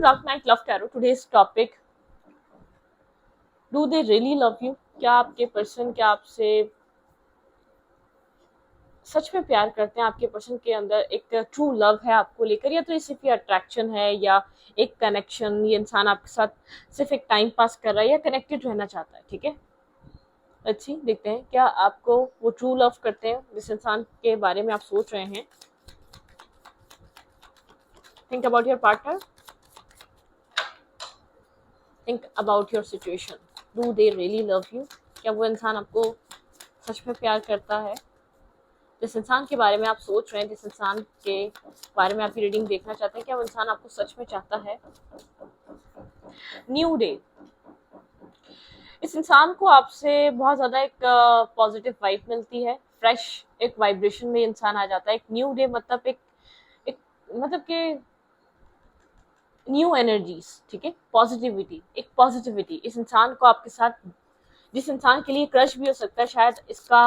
Dark Knight Love Tarot. Today's topic: Do they really love you? क्या आपके person क्या आपसे सच में प्यार करते हैं? आपके पर्सन के अंदर एक ट्रू लव है आपको लेकर, या तो ये सिर्फ ये अट्रैक्शन है, या एक कनेक्शन, ये इंसान आपके साथ सिर्फ एक टाइम पास कर रहा है या कनेक्टेड रहना चाहता है? ठीक है, अच्छी देखते हैं क्या आपको वो ट्रू लव करते हैं जिस इंसान के बारे में आप सोच रहे हैं. Think about your partner, think about your situation. Do they really love you? क्या वो इंसान आपको सच में प्यार करता है? जिस इंसान के बारे में आप सोच रहे हैं, जिस इंसान के बारे में आप रीडिंग देखना चाहते हैं, क्या वो इंसान आपको सच में चाहता है? New day. इस इंसान को आपसे बहुत ज्यादा एक पॉजिटिव वाइब मिलती है, फ्रेश एक वाइब्रेशन में इंसान आ जाता है. एक न्यू डे मतलब एक मतलब कि न्यू एनर्जीज. ठीक है, पॉजिटिविटी, एक पॉजिटिविटी. इस इंसान को आपके साथ, जिस इंसान के लिए क्रश भी हो सकता है, शायद इसका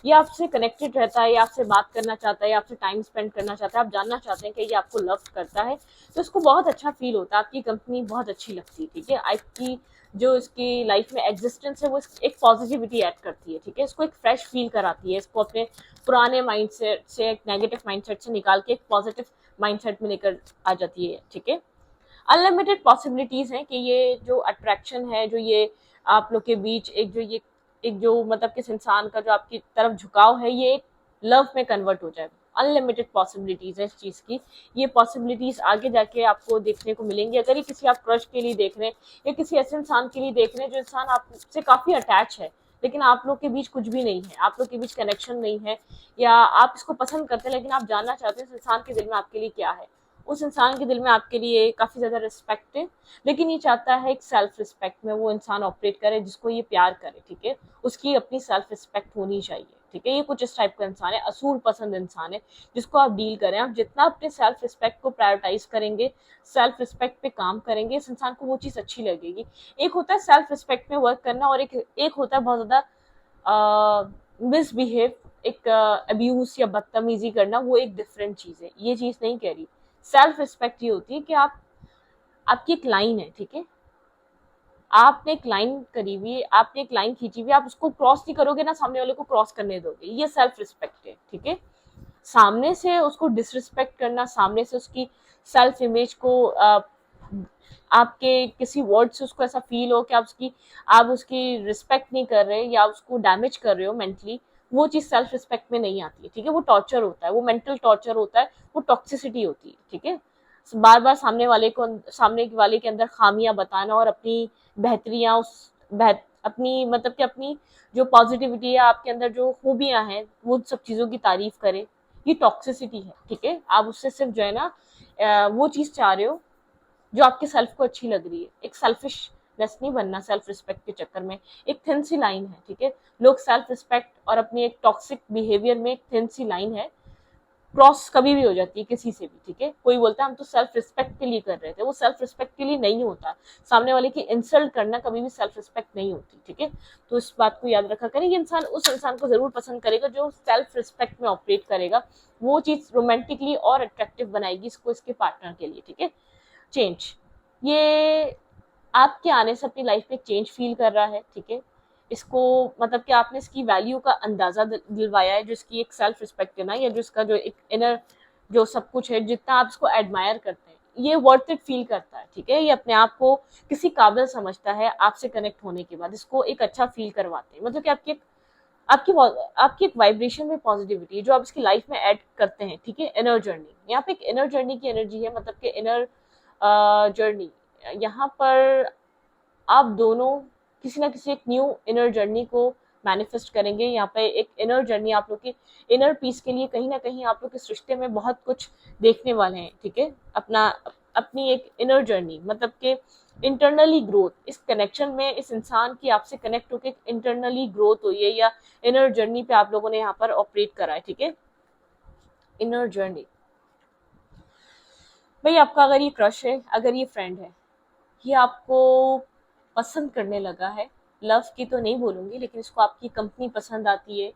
ये आपसे कनेक्टेड रहता है, या आपसे बात करना चाहता है, या आपसे टाइम स्पेंड करना चाहता है, आप जानना चाहते हैं कि ये आपको लव करता है, तो इसको बहुत अच्छा फील होता है, आपकी कंपनी बहुत अच्छी लगती है. ठीक है, आपकी जो इसकी लाइफ में एग्जिस्टेंस है वो एक पॉजिटिविटी ऐड करती है. ठीक है, इसको एक फ्रेश फील कराती है, इसको अपने पुराने माइंडसेट से, एक नेगेटिव माइंडसेट से निकाल के एक पॉजिटिव माइंडसेट में लेकर आ जाती है. ठीक है, अनलिमिटेड पॉसिबिलिटीज हैं कि ये जो अट्रैक्शन है, जो ये आप लोग के बीच एक जो मतलब किस इंसान का जो आपकी तरफ झुकाव है, ये एक लव में कन्वर्ट हो जाए. अनलिमिटेड पॉसिबिलिटीज है इस चीज की. ये पॉसिबिलिटीज आगे जाके आपको देखने को मिलेंगी. अगर ये किसी आप क्रश के लिए देख रहे हैं, या किसी ऐसे इंसान के लिए देख रहे हैं जो इंसान आपसे काफी अटैच है, लेकिन आप लोग के बीच कुछ भी नहीं है, आप लोग के बीच कनेक्शन नहीं है, या आप इसको पसंद करते हैं लेकिन आप जानना चाहते हैं इस इंसान के दिल में आपके लिए क्या है. उस इंसान के दिल में आपके लिए काफी ज्यादा रिस्पेक्ट है, लेकिन ये चाहता है एक सेल्फ रिस्पेक्ट में वो इंसान ऑपरेट करे जिसको ये प्यार करे. ठीक है, उसकी अपनी सेल्फ रिस्पेक्ट होनी चाहिए. ठीक है, ये कुछ इस टाइप का इंसान है, असूल पसंद इंसान है जिसको आप डील करें. आप जितना अपने सेल्फ रिस्पेक्ट को प्रायोरिटाइज करेंगे, सेल्फ रिस्पेक्ट पे काम करेंगे, इस इंसान को वो चीज अच्छी लगेगी. एक होता है सेल्फ रिस्पेक्ट में वर्क करना, और एक होता है बहुत ज्यादा मिसबिहेव, एक अब्यूज या बदतमीजी करना. वो एक डिफरेंट चीज है, ये चीज नहीं कह रही. सेल्फ रिस्पेक्ट ये होती है कि आपकी एक लाइन है. ठीक है, आपने एक लाइन करी हुई, आपने एक लाइन खींची हुई, आप उसको क्रॉस नहीं करोगे ना सामने वाले को क्रॉस करने दोगे, ये सेल्फ रिस्पेक्ट है. ठीक है, सामने से उसको डिसरिस्पेक्ट करना, सामने से उसकी सेल्फ इमेज को आपके किसी वर्ड से उसको ऐसा फील हो कि आप उसकी रिस्पेक्ट नहीं कर रहे, या उसको डैमेज कर रहे हो मेंटली, वो चीज सेल्फ रिस्पेक्ट में नहीं आती है. ठीक है, वो टॉर्चर होता है, वो मेंटल टॉर्चर होता है, वो टॉक्सिसिटी होती है. ठीक है, बार बार सामने वाले के अंदर खामियां बताना, और अपनी बेहतरियां अपनी मतलब कि अपनी जो पॉजिटिविटी है, आपके अंदर जो खूबियां हैं, वो सब चीजों की तारीफ करे, ये टॉक्सिसिटी है. ठीक है, आप उससे सिर्फ जो है ना वो चीज चाह रहे हो जो आपके सेल्फ को अच्छी लग रही है. एक सेल्फिशनेस नहीं बनना सेल्फ रिस्पेक्ट के चक्कर में. एक थिन सी लाइन है. ठीक है, लोग सेल्फ रिस्पेक्ट और अपनी एक टॉक्सिक बिहेवियर में एक थिन सी लाइन है, क्रॉस कभी भी हो जाती है किसी से भी. ठीक है, कोई बोलता है हम तो सेल्फ रिस्पेक्ट के लिए कर रहे थे, वो सेल्फ रिस्पेक्ट के लिए नहीं होता. सामने वाले की इंसल्ट करना कभी भी सेल्फ रिस्पेक्ट नहीं होती. ठीक है, तो इस बात को याद रखा करें. ये इंसान उस इंसान को जरूर पसंद करेगा जो सेल्फ रिस्पेक्ट में ऑपरेट करेगा, वो चीज रोमांटिकली और अट्रैक्टिव बनाएगी इसको इसके पार्टनर के लिए. ठीक है, चेंज, ये आपके आने से अपनी लाइफ में चेंज फील कर रहा है. ठीक है, इसको मतलब कि आपने इसकी वैल्यू का अंदाजा दिलवाया है, जो इसकी एक सेल्फ रिस्पेक्ट है ना, या जो इसका जो एक इनर जो सब कुछ है, जितना आप इसको एडमायर करते हैं, ये वर्थ इट फील करता है. ठीक है, ये अपने आप को किसी काबिल समझता है. आपसे कनेक्ट होने के बाद इसको एक अच्छा फील करवाते हैं, मतलब कि आपकी एक वाइब्रेशन में पॉजिटिविटी जो आप इसकी लाइफ में ऐड करते हैं. ठीक है, इनर जर्नी, यहाँ पे एक इनर जर्नी की एनर्जी है, मतलब कि इनर जर्नी. यहाँ पर आप दोनों किसी ना किसी एक न्यू इनर जर्नी को मैनिफेस्ट करेंगे. यहाँ पे एक इनर जर्नी आप लोग की इनर पीस के लिए कहीं ना कहीं आप लोग इस रिश्ते में बहुत कुछ देखने वाले हैं. ठीक है, अपनी एक इनर जर्नी, मतलब कि इंटरनली ग्रोथ. इस कनेक्शन में इस इंसान की आपसे कनेक्ट होकर इंटरनली ग्रोथ हुई है, या इनर जर्नी पे आप लोगों ने यहाँ पर ऑपरेट करा है. ठीक है, इनर जर्नी. भाई आपका अगर ये क्रश है, अगर ये फ्रेंड है, ये आपको पसंद करने लगा है, लव की तो नहीं बोलूंगी, लेकिन इसको आपकी कंपनी पसंद आती है,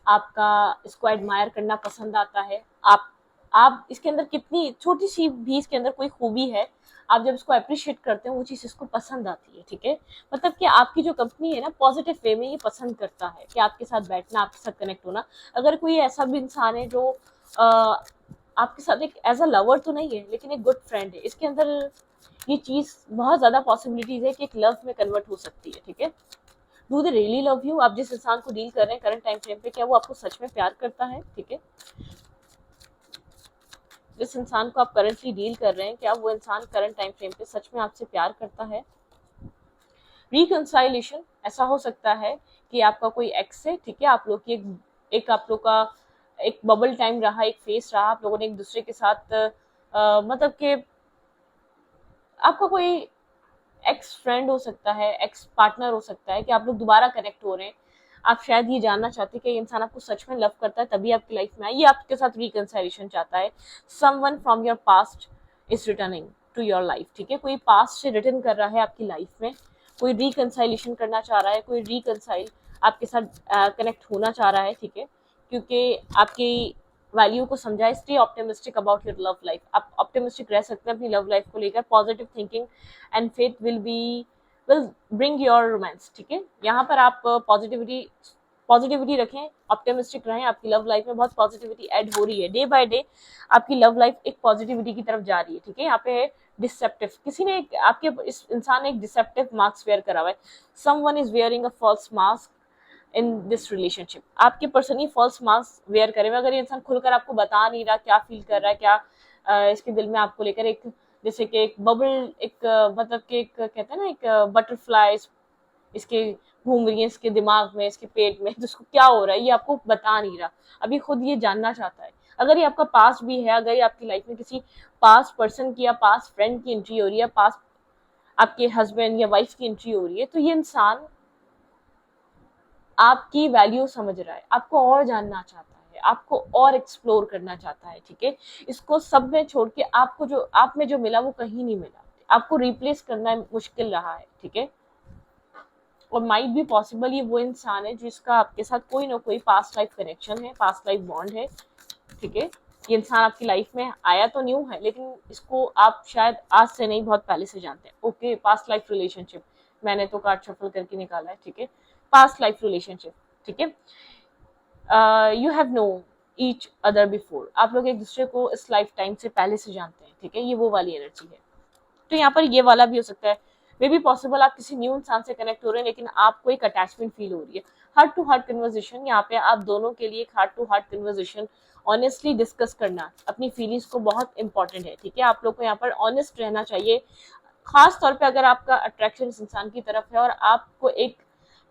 आपका इसको एडमायर करना पसंद आता है, आप आप इसके अंदर कितनी छोटी सी भी इसके अंदर कोई खूबी है, आप जब इसको अप्रिशिएट करते हो वो चीज़ इसको पसंद आती है, ठीक है। मतलब कि आपकी जो कंपनी है ना पॉजिटिव वे में ये पसंद करता है कि आपके साथ बैठना, आपके साथ कनेक्ट होना। अगर कोई ऐसा भी इंसान है जो आपके साथ एक एज अ लवर तो नहीं है लेकिन एक गुड फ्रेंड है, इसके अंदर ये चीज़ बहुत ज़्यादा पॉसिबिलिटीज है कि एक लव में कन्वर्ट हो सकती है, ठीक है। Do they really love you? आप जिस इंसान को डील कर रहे हैं करंट टाइम फ्रेम पे, क्या वो आपको सच में प्यार करता है, ठीक है। जिस इंसान को आप करंटली डील कर रहे हैं, क्या वो इंसान करंट टाइम फ्रेम पे सच में आपसे प्यार करता है? रिकंसाइलेशन ऐसा हो सकता है कि आपका कोई एक्स है, ठीक है, आप लोग की एक आप लोग का एक बबल टाइम रहा, एक फेस रहा, आप लोगों ने एक दूसरे के साथ मतलब कि आपका कोई एक्स फ्रेंड हो सकता है, एक्स पार्टनर हो सकता है कि आप लोग दोबारा कनेक्ट हो रहे हैं। आप शायद ये जानना चाहते हैं कि ये इंसान आपको सच में लव करता है तभी आपकी लाइफ में आए, ये आपके साथ रिकंसाइलेशन चाहता है। Someone from your past is returning to your life, ठीक है। कोई पास्ट से रिटर्न कर रहा है आपकी लाइफ में, कोई रिकंसाइलेशन करना चाह रहा है, कोई रिकंसाइल आपके साथ कनेक्ट होना चाह रहा है, ठीक है, क्योंकि आपकी वैल्यू को समझा है। Stay optimistic about your love life, आप ऑप्टिमिस्टिक रह सकते हैं अपनी लव लाइफ को लेकर। Positive thinking and faith will bring your romance, ठीक है। यहाँ पर आप पॉजिटिविटी रखें, ऑप्टिमिस्टिक रहें, आपकी लव लाइफ में बहुत पॉजिटिविटी ऐड हो रही है। डे बाय डे आपकी लव लाइफ एक पॉजिटिविटी की तरफ जा रही है, ठीक है। यहाँ पे है डिसेप्टिव, किसी ने आपके इस इंसान ने एक डिसेप्टिव मास्क वेयर करा हुआ है। Someone is wearing a false mask in this relationship, आपके पर्सन ही फॉल्स मास्क वेयर करे हुए। अगर ये इंसान खुलकर आपको बता नहीं रहा क्या फील कर रहा है, क्या इसके दिल में आपको लेकर एक, जैसे कि एक बबल, एक मतलब कि एक कहते हैं ना एक बटरफ्लाई इसके घूम रही है इसके दिमाग में, इसके पेट में, तो उसको क्या हो रहा है ये आपको बता नहीं रहा, अभी खुद ये जानना चाहता है। अगर ये आपका पास्ट भी है, अगर ये आपकी लाइफ में किसी पास्ट पर्सन की या पास्ट फ्रेंड की एंट्री हो रही है, पास्ट आपके हस्बैंड या वाइफ की एंट्री हो रही है, तो ये इंसान आपकी वैल्यू समझ रहा है, आपको और जानना चाहता है, आपको और एक्सप्लोर करना चाहता है, ठीक है। इसको सब में छोड़ के आपको जो आप में जो मिला वो कहीं नहीं मिला, आपको रिप्लेस करना मुश्किल रहा है, ठीक है। और माइट भी पॉसिबल ये वो इंसान है जिसका आपके साथ कोई ना कोई पास्ट लाइफ कनेक्शन है, पास्ट लाइफ बॉन्ड है, ठीक है। ये इंसान आपकी लाइफ में आया तो न्यू है लेकिन इसको आप शायद आज से नहीं बहुत पहले से जानते हैं। ओके, पास्ट लाइफ रिलेशनशिप, मैंने तो कार्ड शफल करके निकाला है, ठीक है। पास्ट लाइफ रिलेशनशिप, ठीक है। You have know each other before, आप लोग एक दूसरे को इस लाइफ टाइम से पहले से जानते हैं, ठीक है। ये वो वाली एनर्जी है। तो यहाँ पर ये वाला भी हो सकता है, मे बी पॉसिबल आप किसी न्यू इंसान से कनेक्ट हो रहे हैं लेकिन आपको एक अटैचमेंट फील हो रही है। हार्ट टू हार्ट कन्वर्सेशन, यहाँ पे आप दोनों के लिए एक heart to heart conversation, honestly discuss करना अपनी फीलिंग्स को बहुत इंपॉर्टेंट है, ठीक है। आप लोग को यहाँ पर ऑनेस्ट रहना चाहिए, खास तौर पे अगर आपका अट्रैक्शन इस इंसान की तरफ है और आपको एक,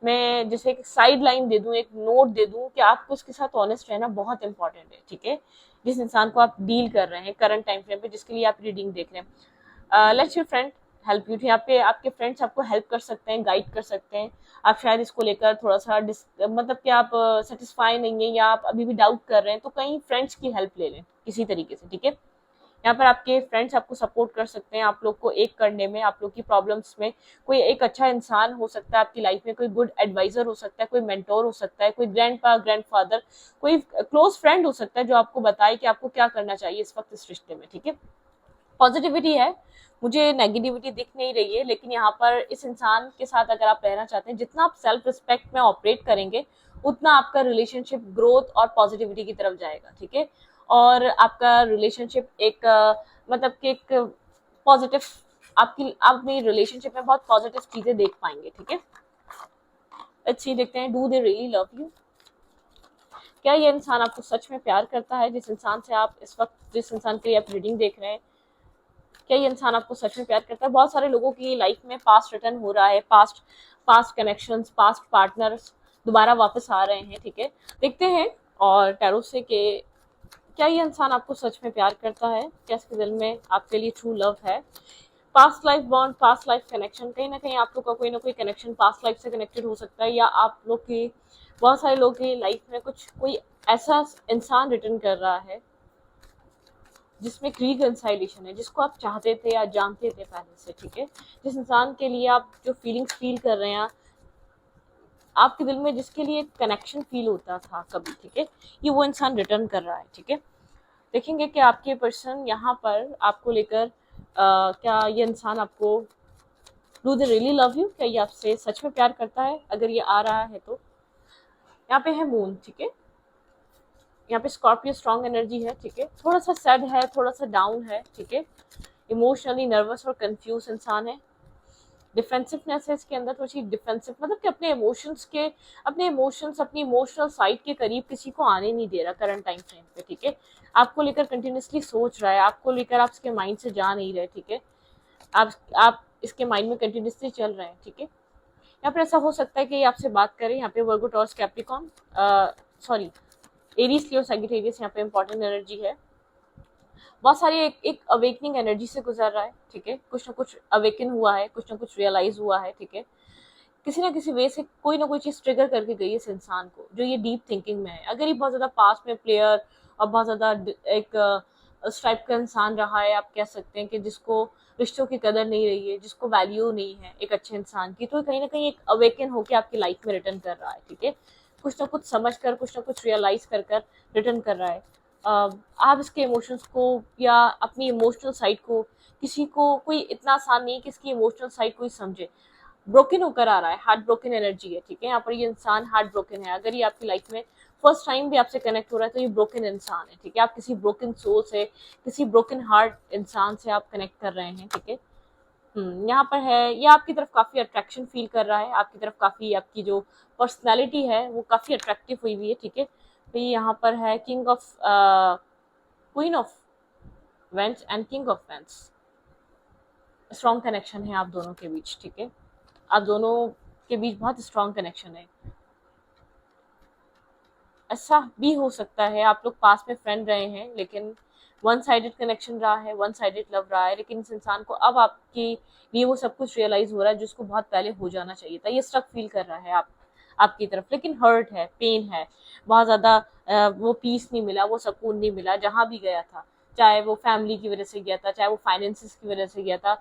मैं जैसे एक साइड लाइन दे दूं, एक नोट दे दूं कि आपको उसके साथ ऑनेस्ट रहना बहुत इंपॉर्टेंट है, ठीक है। जिस इंसान को आप डील कर रहे हैं करंट टाइम फ्रेम पे, जिसके लिए आप रीडिंग देख रहे हैं, let's your friend help you. यहाँ पे आपके फ्रेंड्स आपको हेल्प कर सकते हैं, गाइड कर सकते हैं। आप शायद इसको लेकर थोड़ा सा मतलब कि आप सेटिस्फाई नहीं है या आप अभी भी डाउट कर रहे हैं, तो कहीं फ्रेंड्स की हेल्प ले लें किसी तरीके से, ठीक है। यहाँ पर आपके फ्रेंड्स आपको सपोर्ट कर सकते हैं, आप लोग को एक करने में, आप लोग की प्रॉब्लम्स में। कोई एक अच्छा इंसान हो सकता है आपकी लाइफ में, कोई गुड एडवाइजर हो सकता है, कोई मेंटोर हो सकता है, कोई ग्रैंडपा ग्रैंडफादर, कोई क्लोज फ्रेंड हो सकता है जो आपको बताए कि आपको क्या करना चाहिए इस वक्त इस रिश्ते में, ठीक है। पॉजिटिविटी है, मुझे नेगेटिविटी दिख नहीं रही है, लेकिन यहाँ पर इस इंसान के साथ अगर आप रहना चाहते हैं, जितना आप सेल्फ रिस्पेक्ट में ऑपरेट करेंगे उतना आपका रिलेशनशिप ग्रोथ और पॉजिटिविटी की तरफ जाएगा, ठीक है। और आपका रिलेशनशिप एक मतलब कि एक पॉजिटिव, आपकी आप अपनी रिलेशनशिप में बहुत पॉजिटिव चीजें देख पाएंगे, ठीक है। अच्छी देखते हैं, do they really love you? क्या ये इंसान आपको सच में प्यार करता है? जिस इंसान से आप इस वक्त, जिस इंसान के लिए आप रीडिंग देख रहे हैं, क्या ये इंसान आपको सच में प्यार करता है? बहुत सारे लोगों की लाइफ में पास्ट रिटर्न हो रहा है, past past connections, past partners दोबारा वापस आ रहे हैं, ठीक है। देखते हैं और टैरो से कि क्या ये इंसान आपको सच में प्यार करता है, क्या इसके दिल में आपके लिए ट्रू लव है। Past life bond, past life connection, कहीं ना कहीं आप लोग का कोई ना कोई कनेक्शन पास्ट लाइफ से कनेक्टेड हो सकता है, या आप लोग की, बहुत सारे लोग की लाइफ में कुछ कोई ऐसा इंसान रिटर्न कर रहा है जिसमें रिकंसाइलेशन है, जिसको आप चाहते थे या जानते थे पहले से, ठीक है। जिस इंसान के लिए आप जो फीलिंग्स फील कर रहे हैं आपके दिल में, जिसके लिए कनेक्शन फील होता था कभी, ठीक है, ये वो इंसान रिटर्न कर रहा है, ठीक है। देखेंगे कि आपके पर्सन यहाँ पर आपको लेकर क्या ये इंसान आपको do they really love you, क्या ये आपसे सच में प्यार करता है, अगर ये आ रहा है तो। यहाँ पे है मून, ठीक है, यहाँ पे स्कॉर्पियो स्ट्रॉन्ग एनर्जी है, ठीक है, थोड़ा सा सैड है, थोड़ा सा डाउन है, ठीक है, इमोशनली नर्वस और कंफ्यूज इंसान है, डिफेंसिवनेस है इसके अंदर, थोड़ी सी डिफेंसिव, मतलब कि अपने इमोशंस अपनी इमोशनल साइड के करीब किसी को आने नहीं दे रहा करंट टाइम फ्रेम पे, ठीक है, आपको लेकर कंटिन्यूसली सोच रहा है, आपको लेकर आप इसके माइंड से जा नहीं रहे, ठीक है, आप इसके माइंड में कंटिन्यूसली चल रहे हैं, ठीक है। यहाँ पर ऐसा हो सकता है कि ये आपसे बात करें, यहाँ पे Virgo Taurus Capricorn sorry Aries Leo Sagittarius यहाँ पे इंपॉर्टेंट एनर्जी है, बहुत सारी एक अवेकनिंग एनर्जी से गुजर रहा है, ठीक है, कुछ ना कुछ अवेकन हुआ है, कुछ ना कुछ रियलाइज हुआ है, ठीक है, किसी ना किसी वे से कोई ना कोई चीज ट्रिगर करके गई है इस इंसान को, जो ये डीप थिंकिंग में है। अगर ये बहुत ज्यादा पास में प्लेयर और बहुत ज्यादा एक इस टाइप का इंसान रहा है, आप कह सकते हैं कि जिसको रिश्तों की कदर नहीं रही है, जिसको वैल्यू नहीं है एक अच्छे इंसान की, तो कहीं ना कहीं एक अवेकन होकर आपकी लाइफ में रिटर्न कर रहा है, ठीक है, कुछ ना कुछ समझ कर, कुछ ना कुछ रियलाइज कर कर रिटर्न कर रहा है। आप इसके इमोशंस को या अपनी इमोशनल साइड को, किसी को कोई इतना आसान नहीं है कि इसकी इमोशनल साइड कोई समझे, ब्रोकन होकर आ रहा है, हार्ट ब्रोकन एनर्जी है, ठीक है, यहाँ पर ये इंसान हार्ट ब्रोकन है। अगर ये आपकी लाइफ में फर्स्ट टाइम भी आपसे कनेक्ट हो रहा है तो ये ब्रोकन इंसान है, ठीक है, आप किसी ब्रोकन सोल से, किसी ब्रोकन हार्ट इंसान से आप कनेक्ट कर रहे हैं, ठीक है। यहाँ पर है ये आपकी तरफ काफी अट्रैक्शन फील कर रहा है, आपकी तरफ काफी, आपकी जो पर्सनैलिटी है वो काफी अट्रैक्टिव हुई हुई है, ठीक है। तो ये यहाँ पर है king of queen of wands and king of wands, strong connection है आप दोनों के बीच, ठीक है, आप दोनों के बीच बहुत स्ट्रॉन्ग कनेक्शन है। ऐसा भी हो सकता है आप लोग पास में फ्रेंड रहे हैं, लेकिन वन साइडेड कनेक्शन रहा है, वन साइडेड लव रहा है, लेकिन इस इंसान को अब आपके लिए वो सब कुछ रियलाइज हो रहा है जो उसको बहुत पहले हो जाना चाहिए था। ये स्ट्रक फील कर रहा है आपकी तरफ, लेकिन हर्ट है, पेन है, बहुत ज्यादा वो पीस नहीं मिला, वो सुकून नहीं मिला जहां भी गया था, चाहे वो फैमिली की वजह से गया था, चाहे वो फाइनेंसिस की वजह से गया था,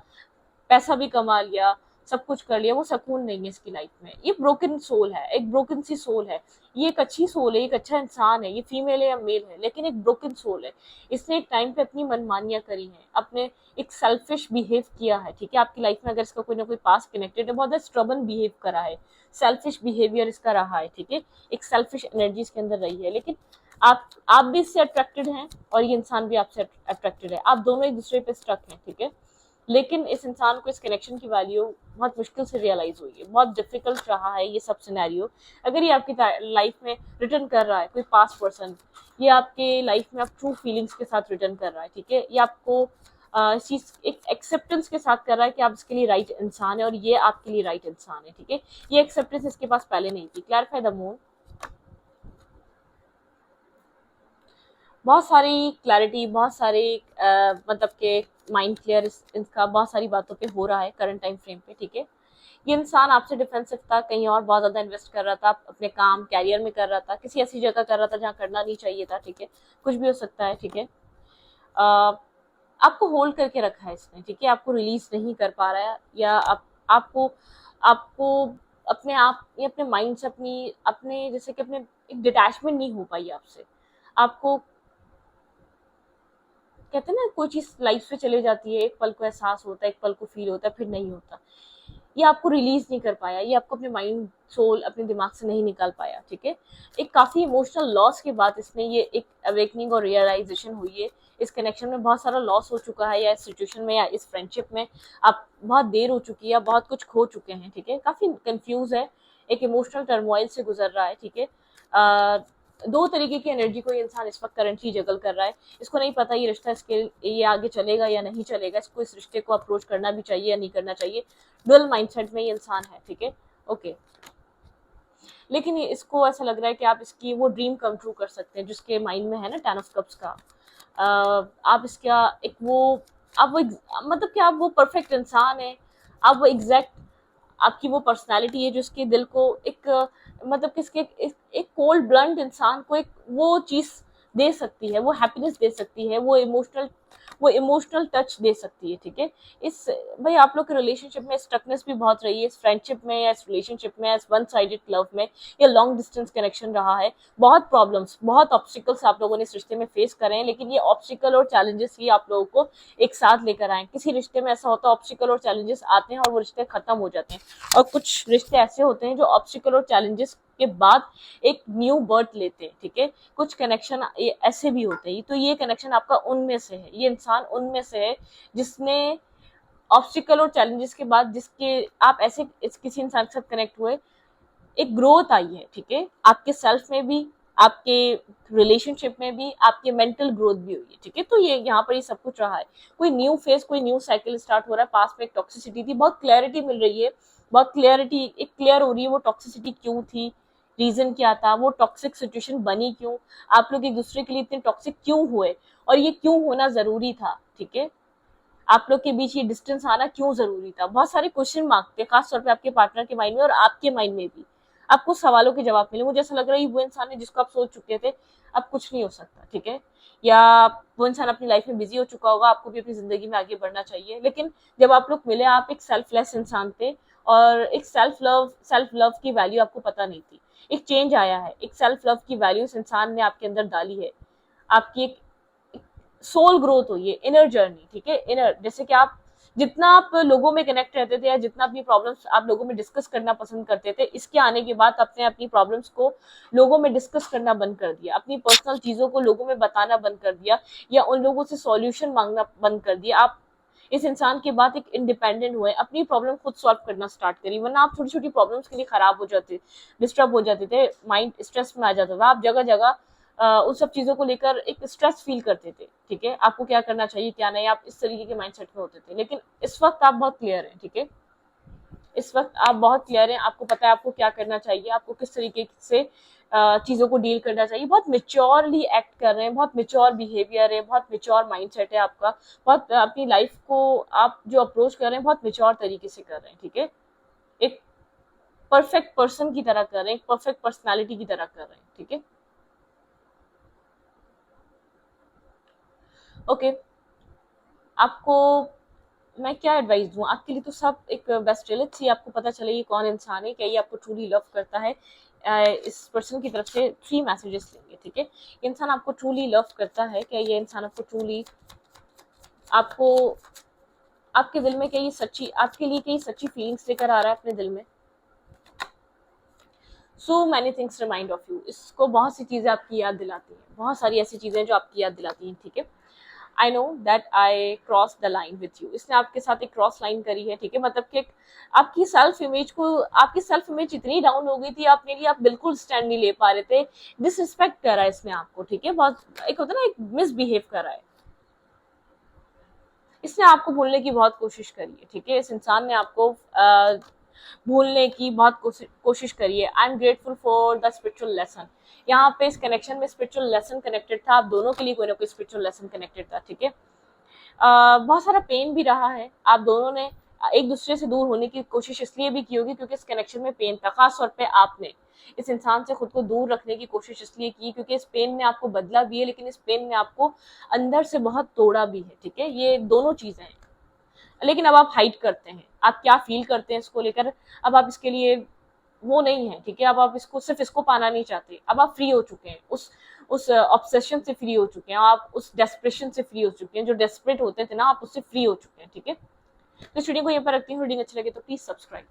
पैसा भी कमा लिया, सब कुछ कर लिया, वो सुकून नहीं है इसकी लाइफ में। ये ब्रोकन सोल है, एक ब्रोकन सी सोल है, ये एक अच्छी सोल है, एक अच्छा इंसान है, ये फीमेल है या मेल है, लेकिन एक ब्रोकन सोल है। इसने एक टाइम पे अपनी मनमानियां करी हैं, अपने एक सेल्फिश बिहेव किया है, ठीक है, आपकी लाइफ में अगर इसका कोई ना कोई पास कनेक्टेड है, बहुत स्ट्रबन बिहेव करा है, सेल्फिश बिहेवियर इसका रहा है, ठीक है, एक सेल्फिश एनर्जी इसके अंदर रही है, लेकिन आप भी इससे अट्रैक्टेड हैं और ये इंसान भी आपसे अट्रैक्टेड है, आप दोनों एक दूसरे पे स्ट्रक हैं, ठीक है, लेकिन इस इंसान को इस कनेक्शन की वैल्यू बहुत मुश्किल से रियलाइज हुई है, बहुत डिफिकल्ट रहा है ये सब सिनेरियो। अगर ये आपकी लाइफ में रिटर्न कर रहा है कोई पास्ट पर्सन, ये आपके लाइफ में आप ट्रू फीलिंग्स के साथ रिटर्न कर रहा है, ठीक है, ये आपको इस चीज एक एक्सेप्टेंस के साथ कर रहा है कि आप इसके लिए राइट इंसान है और ये आपके लिए राइट इंसान है, ठीक है, ये एक्सेप्टेंस इसके पास पहले नहीं थी। क्लैरिफाई द मून, बहुत सारी क्लैरिटी, बहुत सारे मतलब के माइंड क्लियर इसका बहुत सारी बातों पे हो रहा है करंट टाइम फ्रेम पे, ठीक है। ये इंसान आपसे डिफेंसिव था, कहीं और बहुत ज्यादा इन्वेस्ट कर रहा था, अपने काम कैरियर में कर रहा था, किसी ऐसी जगह कर रहा था जहाँ करना नहीं चाहिए था, ठीक है, कुछ भी हो सकता है, ठीक है। आपको होल्ड करके रखा है इसने, ठीक है, आपको रिलीज नहीं कर पा रहा है, या आपको आपको अपने आप या अपने माइंड से अपने जैसे कि अपने एक डिटैचमेंट नहीं हो पाई आपसे। आपको कहते हैं ना, कोई चीज लाइफ से चले जाती है, एक पल को एहसास होता है, एक पल को फील होता है, फिर नहीं होता, ये आपको रिलीज नहीं कर पाया, ये आपको अपने माइंड सोल अपने दिमाग से नहीं निकाल पाया, ठीक है। एक काफी इमोशनल लॉस के बाद इसने ये एक अवेकनिंग और रियलाइजेशन हुई है, इस कनेक्शन में बहुत सारा लॉस हो चुका है, या इस सिचुएशन में या इस फ्रेंडशिप में आप बहुत देर हो चुकी है, बहुत कुछ खो चुके हैं, ठीक है, काफी कंफ्यूज है, एक इमोशनल टर्मोइल से गुजर रहा है, ठीक है। दो तरीके की एनर्जी को ये इंसान इस वक्त करंटली जगल कर रहा है, इसको नहीं पता ये रिश्ता इसके ये आगे चलेगा या नहीं चलेगा, इसको इस रिश्ते को अप्रोच करना भी चाहिए या नहीं करना चाहिए, डुअल माइंडसेट में ये इंसान है, ठीक है, ओके। लेकिन इसको ऐसा लग रहा है कि आप इसकी वो ड्रीम कम ट्रू कर सकते हैं जिसके माइंड में है ना, 10 ऑफ कप्स का। आप इसका एक वो आप वो मतलब कि आप वो परफेक्ट इंसान है, आप वो एग्जैक्ट आपकी वो पर्सनालिटी है जो उसके दिल को एक मतलब किसके एक कोल्ड ब्लंट इंसान को एक वो चीज दे सकती है, वो हैप्पीनेस दे सकती है, वो इमोशनल वो इमोशनल टच दे सकती है, ठीक है। इस भाई आप लोग के रिलेशनशिप में स्टकनेस भी बहुत रही है, इस फ्रेंडशिप में या इस रिलेशनशिप में, इस वन साइडेड लव में या लॉन्ग डिस्टेंस कनेक्शन रहा है, बहुत प्रॉब्लम्स, बहुत ऑब्स्टिकल्स आप लोगों ने इस रिश्ते में फेस करे हैं, लेकिन ये ऑब्स्टिकल और चैलेंजेस ही आप लोगों को एक साथ लेकर आए। किसी रिश्ते में ऐसा होता है ऑब्स्टिकल और चैलेंजेस आते हैं और वो रिश्ते खत्म हो जाते हैं, और कुछ रिश्ते ऐसे होते हैं जो ऑब्स्टिकल और चैलेंजेस के बाद एक न्यू बर्थ लेते हैं, ठीक है। कुछ कनेक्शन ऐसे भी होते हैं, तो ये कनेक्शन आपका उनमें से है, ये इंसान उनमें से है जिसने ऑब्स्टिकल और चैलेंजेस के बाद, जिसके आप ऐसे किसी इंसान के साथ कनेक्ट हुए, एक ग्रोथ आई है, ठीक है। आपके सेल्फ में भी, आपके रिलेशनशिप में भी, आपके मेंटल ग्रोथ भी हुई है, ठीक है। तो ये यहाँ पर ये सब कुछ रहा है, कोई न्यू फेज, कोई न्यू साइकिल स्टार्ट हो रहा है। पास में एक टॉक्सिसिटी थी, बहुत क्लैरिटी मिल रही है, बहुत क्लैरिटी एक क्लियर हो रही है वो टॉक्सिसिटी क्यों थी, रीजन क्या था, वो टॉक्सिक सिचुएशन बनी क्यों, आप लोग एक दूसरे के लिए इतने टॉक्सिक क्यों हुए, और ये क्यों होना जरूरी था, ठीक है। आप लोग के बीच ये डिस्टेंस आना क्यों जरूरी था, बहुत सारे क्वेश्चन मार्क थे, खासतौर पे आपके पार्टनर के माइंड में और आपके माइंड में भी। आपको सवालों के जवाब मिले, मुझे ऐसा लग रहा है वो इंसान है जिसको आप सोच चुके थे अब कुछ नहीं हो सकता, ठीक है, या वो इंसान अपनी लाइफ में बिजी हो चुका होगा, आपको भी अपनी जिंदगी में आगे बढ़ना चाहिए। लेकिन जब आप लोग मिले, आप एक सेल्फलेस इंसान थे, और एक सेल्फ लव की वैल्यू आपको पता नहीं थी। एक चेंज आया है, एक सेल्फ लव की वैल्यू इस इंसान ने आपके अंदर डाली है, आपकी एक सोल ग्रोथ हुई है, इनर जर्नी, ठीक है। इनर, जैसे कि आप जितना आप लोगों में कनेक्ट रहते थे या जितना अपनी प्रॉब्लम्स आप लोगों में डिस्कस करना पसंद करते थे, इसके आने के बाद आपने अपनी प्रॉब्लम्स को लोगों में डिस्कस करना बंद कर दिया, अपनी पर्सनल चीजों को लोगों में बताना बंद कर दिया, या उन लोगों से सॉल्यूशन मांगना बंद कर दिया। आप इस इंसान के बाद एक इंडिपेंडेंट हुए, अपनी प्रॉब्लम खुद सॉल्व करना स्टार्ट करी, वरना आप छोटी छोटी प्रॉब्लम्स के लिए खराब हो जाते, डिस्टर्ब हो जाते थे, माइंड स्ट्रेस में आ जाता था, आप जगह जगह उन सब चीजों को लेकर एक स्ट्रेस फील करते थे, ठीक है। आपको क्या करना चाहिए क्या नहीं, आप इस तरीके के माइंडसेट में होते थे। लेकिन इस वक्त आप बहुत क्लियर हैं, ठीक है, इस वक्त आप बहुत क्लियर हैं, आपको पता है आपको क्या करना चाहिए, आपको किस तरीके से चीजों को डील करना चाहिए, बहुत मेच्योरली एक्ट कर रहे हैं, बहुत मेच्योर बिहेवियर है, बहुत मेच्योर माइंडसेट है आपका, बहुत अपनी लाइफ को आप जो अप्रोच कर रहे हैं बहुत मेच्योर तरीके से कर रहे हैं, ठीक है। एक परफेक्ट पर्सन की तरह कर रहे हैं, एक परफेक्ट पर्सनैलिटी की तरह कर रहे हैं, ठीक है। ओके, आपको मैं क्या एडवाइस दूं, आपके लिए तो सब एक बेस्ट है। लेट्स सी आपको पता चले ये कौन इंसान है, क्या ये आपको ट्रूली लव करता है। इस पर्सन की तरफ से 3 मैसेजेस लेंगे, ठीक है। ये इंसान आपको ट्रूली लव करता है, क्या ये इंसान आपको ट्रूली, आपको, आपके दिल में क्या ये सच्ची, आपके लिए क्या ये सच्ची फीलिंग्स लेकर आ रहा है अपने दिल में। So many things remind of you, इसको बहुत सी चीजें आपकी याद दिलाती हैं, बहुत सारी ऐसी चीजें जो आपकी याद दिलाती हैं, ठीक है। I know that I cross the line with you, इसने आपके साथ एक क्रॉस लाइन करी है, ठीक है। मतलब कि आपकी सेल्फ इमेज को, आपकी सेल्फ इमेज इतनी डाउन हो गई थी, अपने लिए आप बिल्कुल स्टैंड नहीं ले पा रहे थे, डिसरिस्पेक्ट कर रहा है इसने आपको, ठीक है। बहुत एक होता है ना, एक मिसबिहेव कर रहा है, इसने आपको भूलने की बहुत कोशिश करी है, ठीक है। इस इंसान ने आपको भूलने की बहुत कोशिश करी है। I am grateful for the spiritual lesson, यहाँ पे इस कनेक्शन में स्पिरिचुअल लेसन कनेक्टेड था, आप दोनों के लिए कोई ना कोई स्पिरिचुअल लेसन कनेक्टेड था, ठीक है। बहुत सारा पेन भी रहा है, आप दोनों ने एक दूसरे से दूर होने की कोशिश इसलिए भी की होगी क्योंकि इस कनेक्शन में पेन था, खास तौर पे आपने इस इंसान से खुद को दूर रखने की कोशिश इसलिए की क्योंकि इस पेन ने आपको बदला भी है, लेकिन इस पेन ने आपको अंदर से बहुत तोड़ा भी है, ठीक है। ये दोनों चीजें हैं, लेकिन अब आप हाइड करते हैं, आप क्या फील करते हैं इसको लेकर, अब आप इसके लिए वो नहीं है, ठीक है। अब आप इसको सिर्फ इसको पाना नहीं चाहते, अब आप फ्री हो चुके हैं, उस ऑब्सेशन से फ्री हो चुके हैं, आप उस डेस्परेशन से फ्री हो चुके हैं, जो डेस्परेट होते थे ना, आप उससे फ्री हो चुके हैं, ठीक है। तो इस वीडियो को यहाँ पर रखती हूँ, वीडियो अच्छी लगे तो प्लीज सब्सक्राइब।